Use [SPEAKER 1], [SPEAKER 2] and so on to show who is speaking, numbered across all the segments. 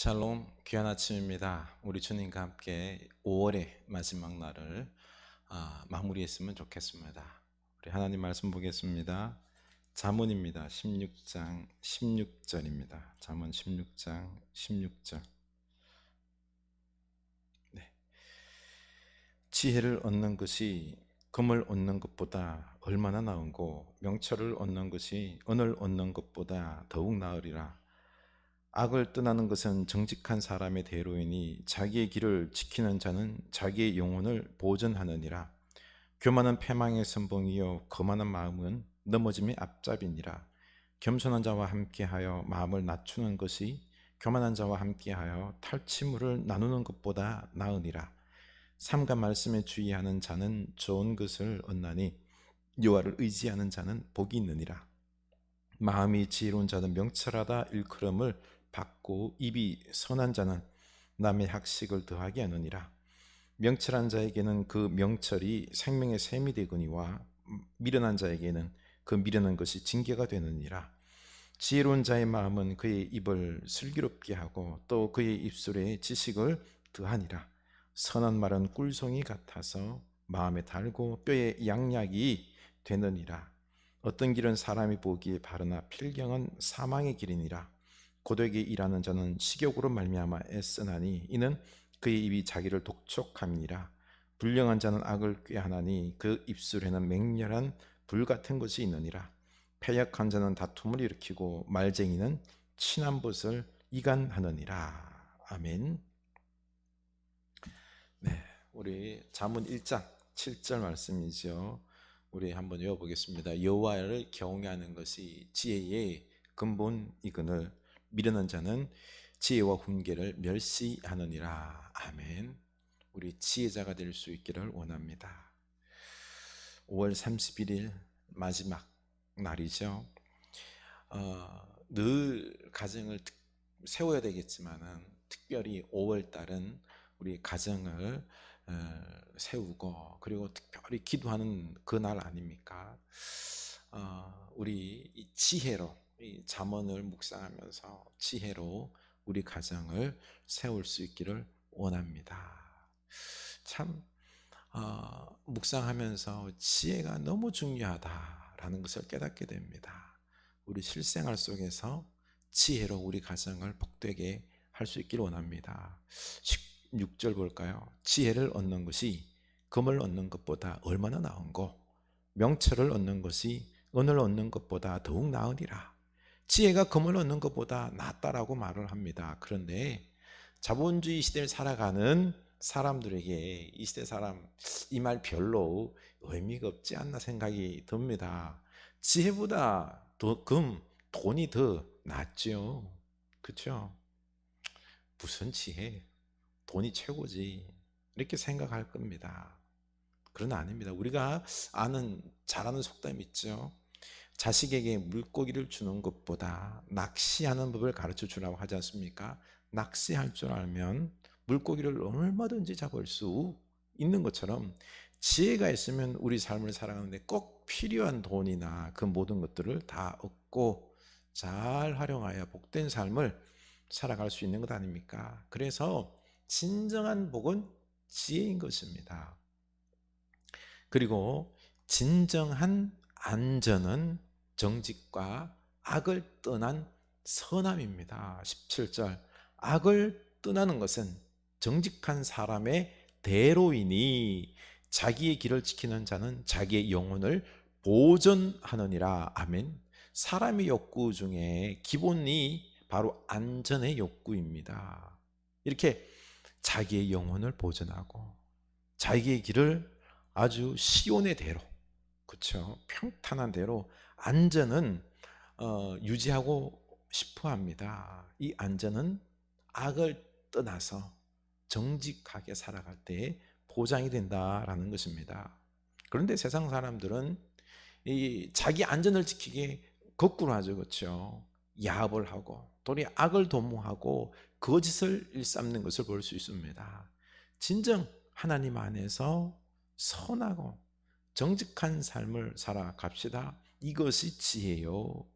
[SPEAKER 1] 샬롬, 귀한 아침입니다. 우리 주님과 함께 5월의 마지막 날을 마무리했으면 좋겠습니다. 우리 하나님 말씀 보겠습니다. 잠언입니다. 16장 16절입니다. 잠언 16장 16절. 네. 지혜를 얻는 것이 금을 얻는 것보다 얼마나 나은고 명철을 얻는 것이 은을 얻는 것보다 더욱 나으리라. 악을 떠나는 것은 정직한 사람의 대로이니 자기의 길을 지키는 자는 자기의 영혼을 보전하느니라. 교만은 패망의 선봉이요 거만한 마음은 넘어짐의 앞잡이니라. 겸손한 자와 함께하여 마음을 낮추는 것이 교만한 자와 함께하여 탈취물을 나누는 것보다 나으니라. 삼가 말씀에 주의하는 자는 좋은 것을 얻나니 여호와를 의지하는 자는 복이 있느니라. 마음이 지혜로운 자는 명철하다 일컬음을 받고 입이 선한 자는 남의 학식을 더하게 하느니라. 명철한 자에게는 그 명철이 생명의 샘이 되거니와 미련한 자에게는 그 미련한 것이 징계가 되느니라. 지혜로운 자의 마음은 그의 입을 슬기롭게 하고 또 그의 입술에 지식을 더하니라. 선한 말은 꿀송이 같아서 마음에 달고 뼈에 양약이 되느니라. 어떤 길은 사람이 보기에 바르나 필경은 사망의 길이니라. 고되게 일하는 자는 식욕으로 말미암아 애쓰나니 이는 그의 입이 자기를 독촉함이니라. 불량한 자는 악을 꾀하나니 그 입술에는 맹렬한 불 같은 것이 있느니라. 패역한 자는 다툼을 일으키고 말쟁이는 친한 것을 이간하느니라. 아멘. 네, 우리 잠언 1장 7절 말씀이죠. 우리 한번 외워보겠습니다. 여호와를 경외하는 것이 지혜의 근본이거늘 미련한 자는 지혜와 훈계를 멸시하느니라. 아멘. 우리 지혜자가 될 수 있기를 원합니다. 5월 31일 마지막 날이죠. 늘 가정을 세워야 되겠지만은 특별히 5월 달은 우리 가정을 세우고 그리고 특별히 기도하는 그날 아닙니까? 우리 이 지혜로 이 잠언을 묵상하면서 지혜로 우리 가정을 세울 수 있기를 원합니다. 참 묵상하면서 지혜가 너무 중요하다라는 것을 깨닫게 됩니다. 우리 실생활 속에서 지혜로 우리 가정을 복되게 할 수 있기를 원합니다. 16절 볼까요? 지혜를 얻는 것이 금을 얻는 것보다 얼마나 나은고 명철을 얻는 것이 은을 얻는 것보다 더욱 나으니라. 지혜가 금을 얻는 것보다 낫다라고 말을 합니다. 그런데 자본주의 시대를 살아가는 사람들에게 이 시대 사람 이 말 별로 의미가 없지 않나 생각이 듭니다. 지혜보다 돈이 더 낫죠. 그렇죠? 무슨 지혜? 돈이 최고지. 이렇게 생각할 겁니다. 그러나 아닙니다. 우리가 잘 아는 속담이 있죠. 자식에게 물고기를 주는 것보다 낚시하는 법을 가르쳐 주라고 하지 않습니까? 낚시할 줄 알면 물고기를 얼마든지 잡을 수 있는 것처럼 지혜가 있으면 우리 삶을 살아가는데 꼭 필요한 돈이나 그 모든 것들을 다 얻고 잘 활용하여 복된 삶을 살아갈 수 있는 것 아닙니까? 그래서 진정한 복은 지혜인 것입니다. 그리고 진정한 안전은 정직과 악을 떠난 선함입니다. 17절 악을 떠나는 것은 정직한 사람의 대로이니 자기의 길을 지키는 자는 자기의 영혼을 보존하느니라. 아멘. 사람의 욕구 중에 기본이 바로 안전의 욕구입니다. 이렇게 자기의 영혼을 보존하고 자기의 길을 아주 시온의 대로, 그렇죠? 평탄한 대로 안전은 유지하고 싶어 합니다. 이 안전은 악을 떠나서 정직하게 살아갈 때 보장이 된다라는 것입니다. 그런데 세상 사람들은 이 자기 안전을 지키기 거꾸로 하죠, 그렇죠? 야합을 하고 도리 악을 도모하고 거짓을 일삼는 것을 볼 수 있습니다. 진정 하나님 안에서 선하고 정직한 삶을 살아갑시다. 이것이 지혜요.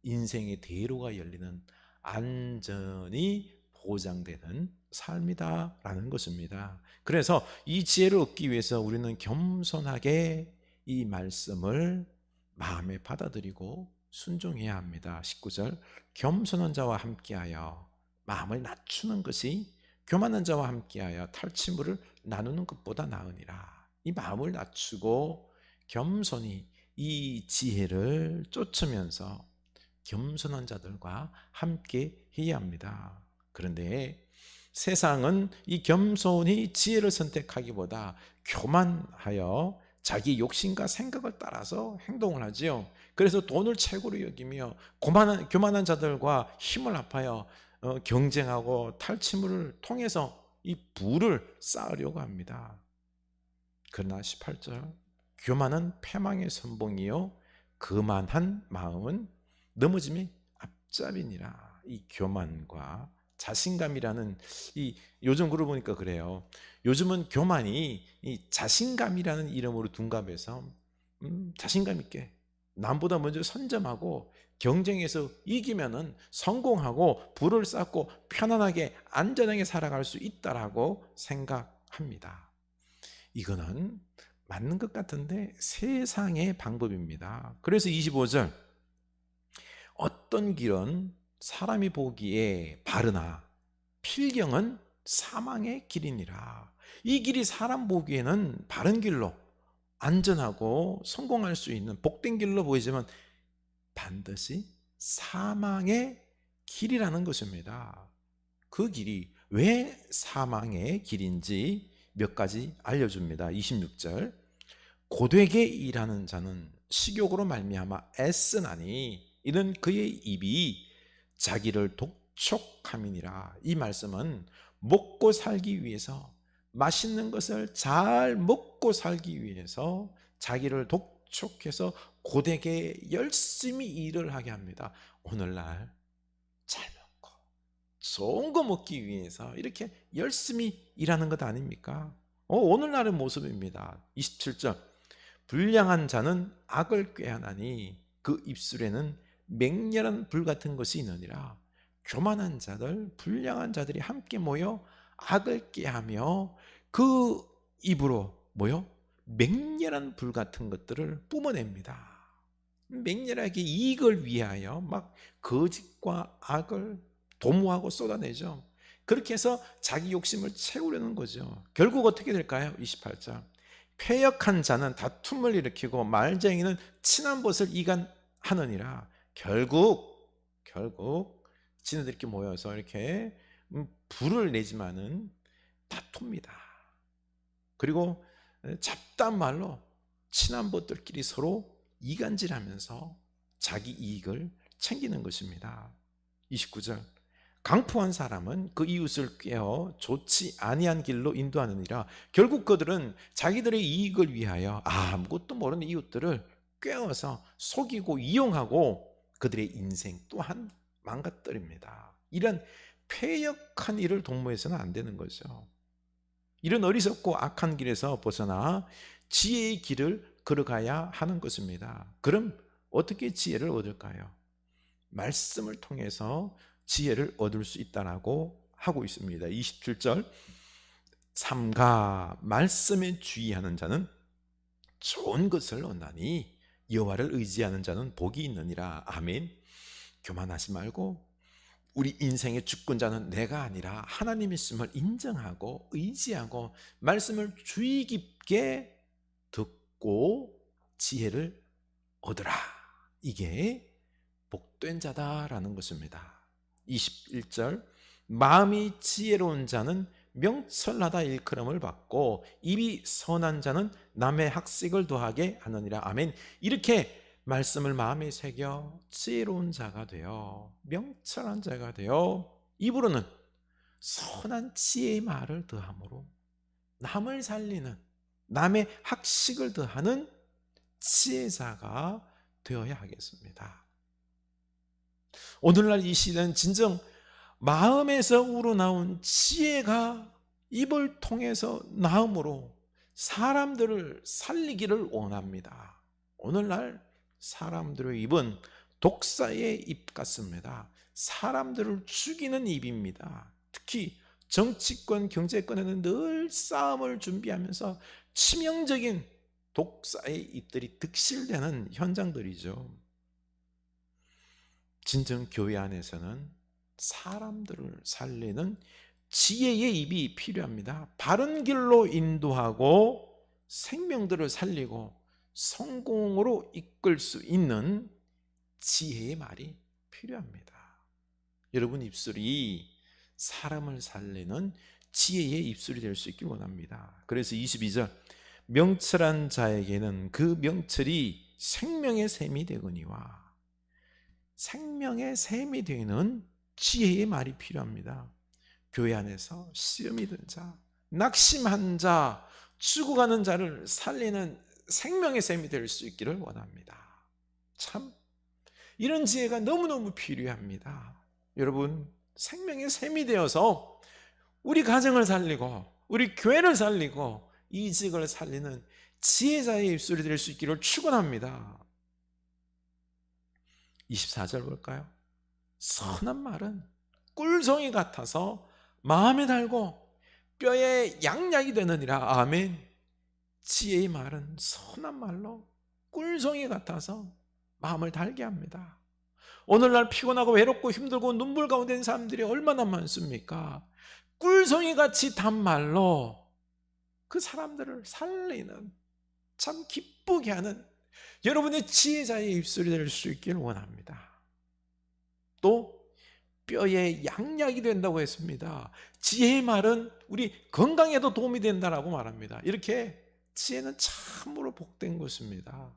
[SPEAKER 1] 인생의 대로가 열리는 안전이 보장되는 삶이다라는 것입니다. 그래서 이 지혜를 얻기 위해서 우리는 겸손하게 이 말씀을 마음에 받아들이고 순종해야 합니다. 19절, 겸손한 자와 함께하여 마음을 낮추는 것이 교만한 자와 함께하여 탈취물을 나누는 것보다 나으니라. 이 마음을 낮추고 겸손히 이 지혜를 쫓으면서 겸손한 자들과 함께 해야 합니다. 그런데 세상은 이 겸손히 지혜를 선택하기보다 교만하여 자기 욕심과 생각을 따라서 행동을 하지요. 그래서 돈을 최고로 여기며 교만한 자들과 힘을 합하여 경쟁하고 탈취물을 통해서 이 부를 쌓으려고 합니다. 그러나 18절, 교만은 패망의 선봉이요 거만한 마음은 넘어짐의 앞잡이니라. 이 교만과 자신감이라는, 이 요즘 그러고 보니까 그래요. 요즘은 교만이 이 자신감이라는 이름으로 둔갑해서 자신감 있게 남보다 먼저 선점하고 경쟁에서 이기면은 성공하고 부를 쌓고 편안하게 안전하게 살아갈 수 있다라고 생각합니다. 이거는 맞는 것 같은데 세상의 방법입니다. 그래서 25절, 어떤 길은 사람이 보기에 바르나 필경은 사망의 길이니라. 이 길이 사람 보기에는 바른 길로 안전하고 성공할 수 있는 복된 길로 보이지만 반드시 사망의 길이라는 것입니다. 그 길이 왜 사망의 길인지 몇 가지 알려줍니다. 26절, 고되게 일하는 자는 식욕으로 말미암아 애쓰나니 이는 그의 입이 자기를 독촉함이니라. 이 말씀은 먹고 살기 위해서, 맛있는 것을 잘 먹고 살기 위해서 자기를 독촉해서 고되게 열심히 일을 하게 합니다. 오늘날 잘 먹고 좋은 거 먹기 위해서 이렇게 열심히 일하는 것 아닙니까? 오늘날의 모습입니다. 27절, 불량한 자는 악을 꾀하나니 그 입술에는 맹렬한 불 같은 것이 있느니라. 교만한 자들, 불량한 자들이 함께 모여 악을 꾀하며 그 입으로 맹렬한 불 같은 것들을 뿜어냅니다. 맹렬하게 이익을 위하여 막 거짓과 악을 도모하고 쏟아내죠. 그렇게 해서 자기 욕심을 채우려는 거죠. 결국 어떻게 될까요? 28절, 패역한 자는 다툼을 일으키고 말쟁이는 친한 벗을 이간하느니라. 결국 지네들끼리 모여서 이렇게 불을 내지만은 다툽니다. 그리고 잡다한 말로 친한 벗들끼리 서로 이간질하면서 자기 이익을 챙기는 것입니다. 29절, 강포한 사람은 그 이웃을 꾀어 좋지 아니한 길로 인도하느니라. 결국 그들은 자기들의 이익을 위하여 아무것도 모르는 이웃들을 꾀어서 속이고 이용하고 그들의 인생 또한 망가뜨립니다. 이런 패역한 일을 도모해서는 안 되는 거죠. 이런 어리석고 악한 길에서 벗어나 지혜의 길을 걸어가야 하는 것입니다. 그럼 어떻게 지혜를 얻을까요? 말씀을 통해서 지혜를 얻을 수 있다라고 하고 있습니다. 27절, 삼가 말씀에 주의하는 자는 좋은 것을 얻나니 여호와를 의지하는 자는 복이 있느니라. 아멘. 교만하지 말고 우리 인생의 주권자는 내가 아니라 하나님 있음을 인정하고 의지하고 말씀을 주의 깊게 듣고 지혜를 얻으라. 이게 복된 자다라는 것입니다. 21절, 마음이 지혜로운 자는 명철하다 일컬음을 받고 입이 선한 자는 남의 학식을 더하게 하느니라. 아멘. 이렇게 말씀을 마음에 새겨 지혜로운 자가 되어 명철한 자가 되어 입으로는 선한 지혜의 말을 더함으로 남을 살리는, 남의 학식을 더하는 지혜자가 되어야 하겠습니다. 오늘날 이 시대는 진정 마음에서 우러나온 지혜가 입을 통해서 나음으로 사람들을 살리기를 원합니다. 오늘날 사람들의 입은 독사의 입 같습니다. 사람들을 죽이는 입입니다. 특히 정치권, 경제권에는 늘 싸움을 준비하면서 치명적인 독사의 입들이 득실되는 현장들이죠. 진정 교회 안에서는 사람들을 살리는 지혜의 입이 필요합니다. 바른 길로 인도하고 생명들을 살리고 성공으로 이끌 수 있는 지혜의 말이 필요합니다. 여러분 입술이 사람을 살리는 지혜의 입술이 될 수 있길 원합니다. 그래서 22절, 명철한 자에게는 그 명철이 생명의 샘이 되거니와, 생명의 샘이 되는 지혜의 말이 필요합니다. 교회 안에서 시험이 든 자, 낙심한 자, 죽어가는 자를 살리는 생명의 샘이 될 수 있기를 원합니다. 참 이런 지혜가 너무너무 필요합니다. 여러분, 생명의 샘이 되어서 우리 가정을 살리고 우리 교회를 살리고 이 지역을 살리는 지혜자의 입술이 될 수 있기를 축원합니다. 24절 볼까요? 선한 말은 꿀송이 같아서 마음에 달고 뼈에 양약이 되느니라. 아멘. 지혜의 말은 선한 말로 꿀송이 같아서 마음을 달게 합니다. 오늘날 피곤하고 외롭고 힘들고 눈물 가운데 있는 사람들이 얼마나 많습니까? 꿀송이같이 단 말로 그 사람들을 살리는, 참 기쁘게 하는 여러분의 지혜자의 입술이 될 수 있기를 원합니다. 또 뼈에 양약이 된다고 했습니다. 지혜의 말은 우리 건강에도 도움이 된다라고 말합니다. 이렇게 지혜는 참으로 복된 것입니다.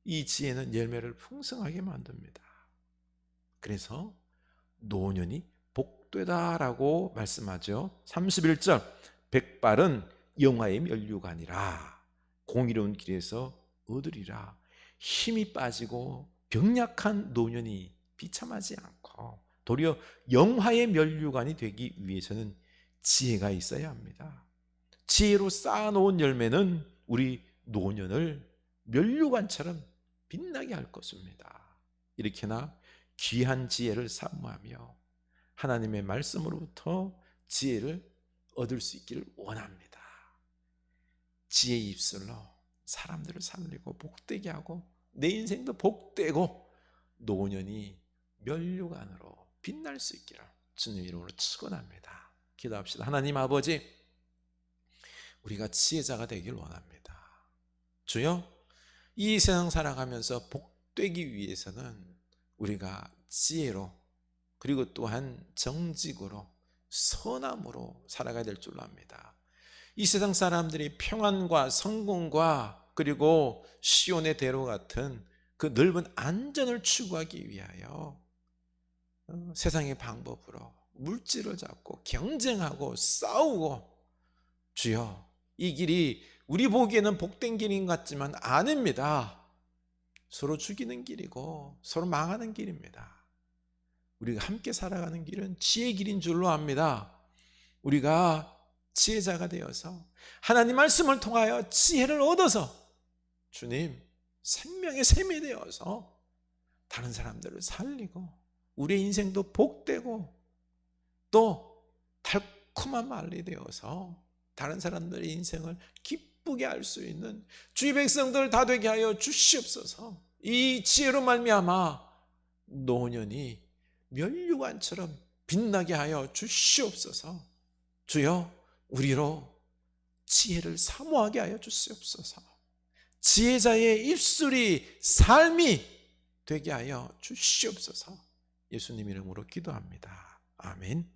[SPEAKER 1] 이 지혜는 열매를 풍성하게 만듭니다. 그래서 노년이 복되다라고 말씀하죠. 31절, 백발은 영화의 면류관이라 공의로운 길에서 얻으리라. 힘이 빠지고 병약한 노년이 비참하지 않고 도리어 영화의 면류관이 되기 위해서는 지혜가 있어야 합니다. 지혜로 쌓아놓은 열매는 우리 노년을 면류관처럼 빛나게 할 것입니다. 이렇게나 귀한 지혜를 사모하며 하나님의 말씀으로부터 지혜를 얻을 수 있기를 원합니다. 지혜의 입술로 사람들을 살리고 복되게 하고 내 인생도 복되고 노년이 면류관으로 빛날 수 있기를 주님 이름으로 축원합니다. 기도합시다. 하나님 아버지, 우리가 지혜자가 되길 원합니다. 주여, 이 세상 살아가면서 복되기 위해서는 우리가 지혜로, 그리고 또한 정직으로, 선함으로 살아가야 될 줄로 압니다. 이 세상 사람들이 평안과 성공과 그리고 시온의 대로 같은 그 넓은 안전을 추구하기 위하여 세상의 방법으로 물질을 잡고 경쟁하고 싸우고, 주여, 이 길이 우리 보기에는 복된 길인 것 같지만 아닙니다. 서로 죽이는 길이고 서로 망하는 길입니다. 우리가 함께 살아가는 길은 지혜의 길인 줄로 압니다. 우리가 지혜자가 되어서 하나님 말씀을 통하여 지혜를 얻어서 주님 생명의 샘이 되어서 다른 사람들을 살리고 우리의 인생도 복되고 또 달콤한 말이 되어서 다른 사람들의 인생을 기쁘게 할 수 있는 주의 백성들 다 되게 하여 주시옵소서. 이 지혜로 말미암아 노년이 면류관처럼 빛나게 하여 주시옵소서. 주여, 우리로 지혜를 사모하게 하여 주시옵소서. 지혜자의 입술이 삶이 되게 하여 주시옵소서. 예수님 이름으로 기도합니다. 아멘.